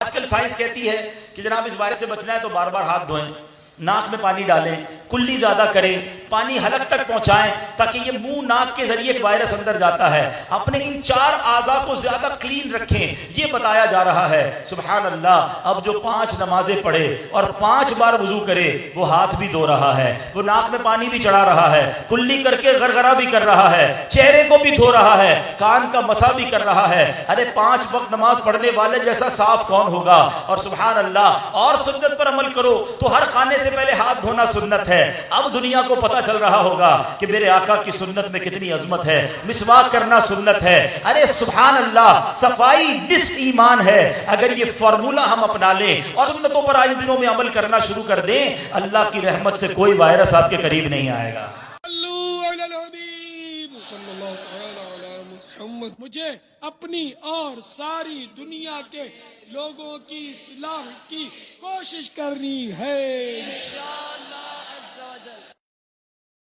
आजकल साइंस कहती है कि जनाब इस वायरस से बचना है तो बार बार हाथ धोएं, नाक में पानी डालें, कुल्ली ज्यादा करें, पानी हलक तक पहुंचाएं ताकि ये मुंह नाक के जरिए वायरस अंदर जाता है। अपने इन 4 आज़ा को ज्यादा क्लीन रखें, ये बताया जा रहा है। सुभान अल्लाह। अब जो 5 नमाजें पढ़े और 5 बार वुजू करे वो हाथ भी धो रहा है, वो नाक में पानी भी चढ़ा रहा है, कुल्ली करके गरगरा भी कर रहा है, चेहरे को भी धो रहा है, कान का मसा भी कर रहा है। अरे 5 वक्त नमाज पढ़ने वाले जैसा साफ कौन होगा। और सुभान अल्लाह। और सुन्नत पर अमल करो तो हर खाने से पहले हाथ धोना सुन्नत है। अब दुनिया को पता चल रहा होगा कि मेरे आका की सुन्नत में कितनी अजमत है। मिसवाक करना सुन्नत है। अरे सुभान अल्लाह। सफाई निस्फ ईमान है। अगर ये फॉर्मूला हम अपना लें और सुन्नतों पर आइन दिनों में अमल करना शुरू कर दें, अल्लाह की रहमत से कोई वायरस आपके करीब नहीं आएगा। मुझे अपनी और सारी दुनिया के लोगों की इस्लाह की कोशिश करनी है।